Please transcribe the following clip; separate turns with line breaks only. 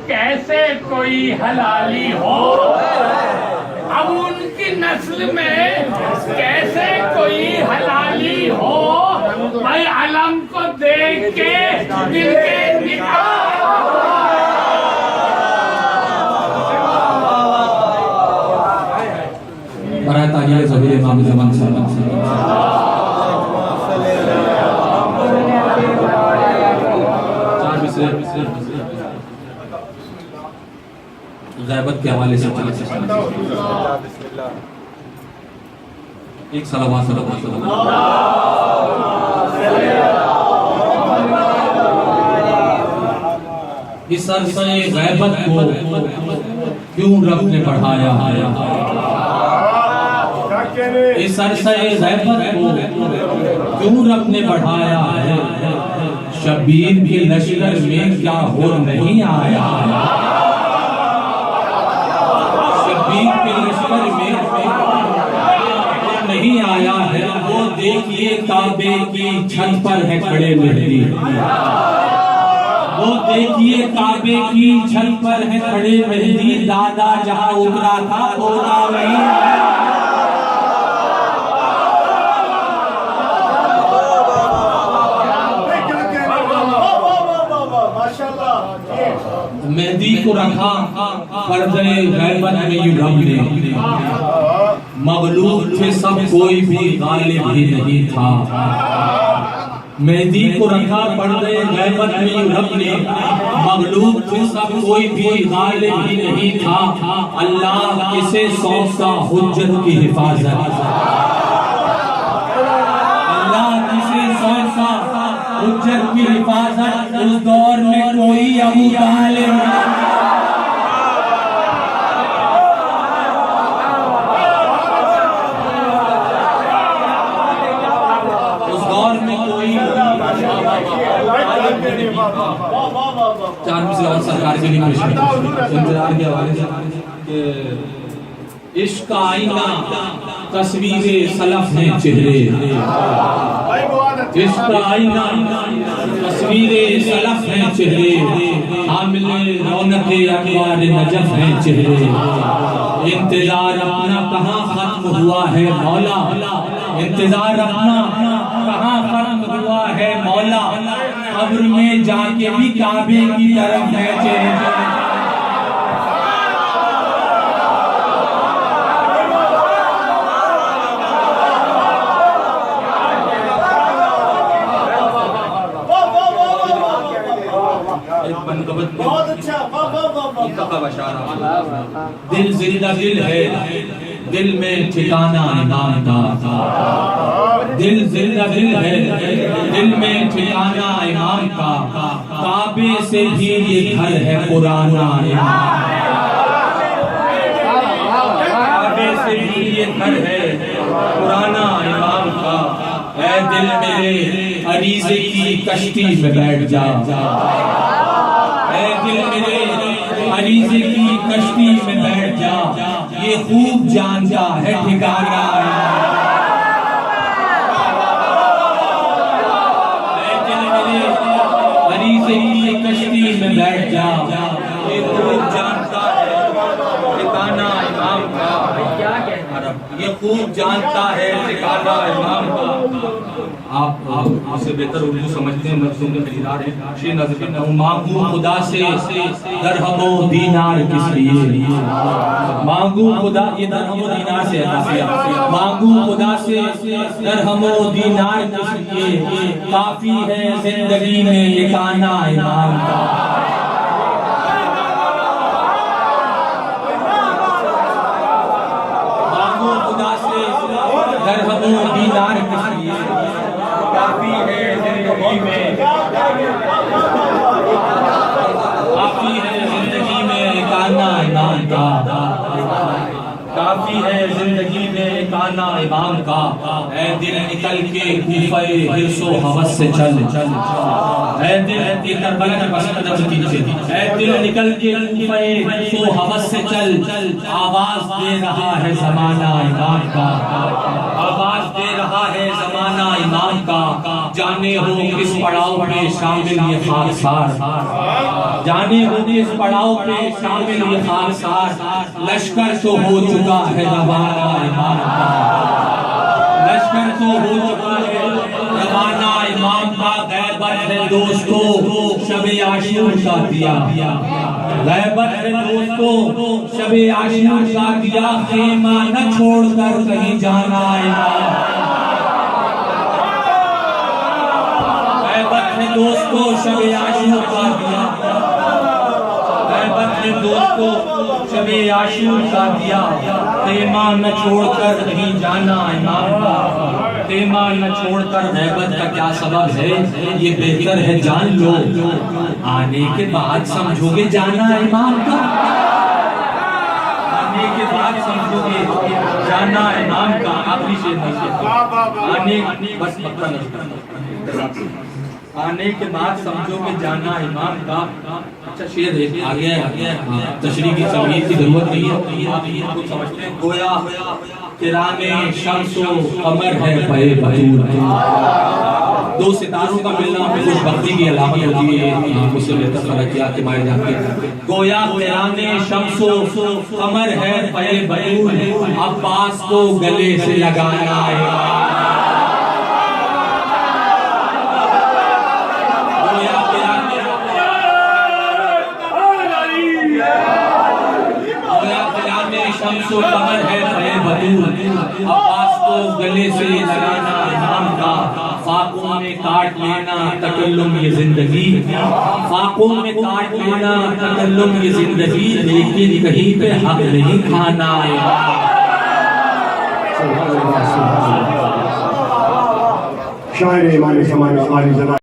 कैसे कोई हलाली हो, अब उनकी नस्ल में कैसे कोई हलाली हो। भाई अलम को देख के दिल के निकाल।
बराए ताजील ज़बीर इमाम ज़मान ग़ैबत के हवाले से एक सलावत इस अरसे ग़ैबत को क्यों रब ने बढ़ाया है, इस अरसे ग़ैबत को क्यों रब ने बढ़ाया है। शब्बीर के लश्कर में क्या हो नहीं आया, शब्बीर के लश्कर में नहीं आया है। वो देखिए काबे की छत पर है खड़े मेहदी, वो देखिए काबे की छत पर है खड़े मेहदी। दादा जहां उतरा था पोता वहीं। मेहदी को रखा पर्दे ग़ैबत में यूं रब ने, मग़लूब थे सब कोई भी गालिब भी नहीं था। मेहदी को रखा पर्दे ग़ैबत में यूं रब ने, मग़लूब थे सब कोई भी गालिब भी नहीं था। अल्लाह किसे सौंपता हुज्जत की हिफाजत, अल्लाह किसे सौंपता हुज्जत की हिफाजत। उस दौर में कोई अबू तालिब चार मिसरे और सरकार के लिए इंतजार के हवाले से इश्क का आईना तस्वीरे सलफ हैं चेहरे, इश्क का आईना तस्वीरे सलफ हैं चेहरे। हामिले रौनके अनवार नजफ हैं चेहरे। इंतजार अपना कहाँ खत्म हुआ है मौला, इंतजार अपना कहाँ खत्म हुआ है मौला। कब्र में जाके भी काबे की तरफ है चेहरे। बहुत अच्छा दिल जिंदा दिल है, दिल में ठिकाना इमाम का। दिल जिंदा दिल है, दिल में ठिकाना इमाम का। काबे से भी ये घर है पुराना इमाम, काबे से भी ये घर है पुराना इमाम का। ऐ दिल मेरे अरीज़े की कश्ती में बैठ जा, दिल मेरे अरीज़े की कश्ती में बैठ जा। ये खूब जानता है ठिकाना, दिल मेरे अरीज़े की कश्ती में बैठ जा। ये खूब जानता है ठिकाना इमाम का, ये खूब जानता है ठिकाना इमाम का। आप मुझसे बेहतर उर्दू समझते हैं, नफ्सों में खरीदार हैं। शेर नज़र करता हूँ। मांगू खुदा से दरहमो दीनार किस लिए, मांगू खुदा, ये दरहमो दीनार से है। मांगू खुदा से दरहमो दीनार किस लिए, काफी है जिंदगी में ये गाना इमाम का। मांगू खुदा से दरहमो दीनार किस लिए, काफी है जिंदगी में, काफी है जिंदगी में गाना इमाम का। काफी है जिंदगी में गाना इमाम का। ऐ दिल निकल के कूफे हिर्सो हवस से चल, ऐ दिल ये करबला की बसंत जब कीजिए। ऐ दिल निकल के कूफे हिर्सो हवस से चल, आवाज दे रहा है ज़माना इमाम का, आवाज दे रहा है ज़माना इमाम का। जाने हो किस पड़ाव में शामिल ये खाकसार, जाने हो इस पड़ाव पे शामिल ये खाकसार, लश्कर तो हो चुका है रवाना इमाम का, लश्कर तो हो चुका है रवाना इमाम का। गैबत है दोस्तों शबे आशूर का दिया, गैबत है दोस्तों शबे आशूर का दिया, खेमा न छोड़कर कहीं जाना इमाम। गैबत है दोस्तों शबे आशूर का दिया, गैबत है दोस्तों शबे आशूर का दिया, खेमा न छोड़कर कहीं जाना इमाम का, खेमा न छोड़कर। गैबत का क्या सबब है ये बेहतर है जान लो, आने के बाद समझोगे जाना इमाम का, आने के बाद समझोगे जाना इमाम का। आखिरी शेर आने बस आने के बाद समझोगे जाना इमाम का। अच्छा शेर है आगे तशरीह की तमीज़ की जरूरत नहीं है, आप ये कुछ समझते हैं। गोया किराने शम्सो कमर है पे बतूर, दो सितारों का मिलना कुछ भक्ति की अलामत होती है, मुझसे बेहतर फलकियात के मायने जाते। गोया किराने शम्सो कमर है पे बतूर, अब्बास को गले से लगाना है। शम्सो कमर है पे बतूर, अब्बास को गले से लगाना इमाम का। फाकों में काट लेना तकल्लुम ये जिंदगी, फाकों में काट लेना तकल्लुम ये जिंदगी, लेकिन कहीं पे हक नहीं खाना है।
शायर इमाम ज़माना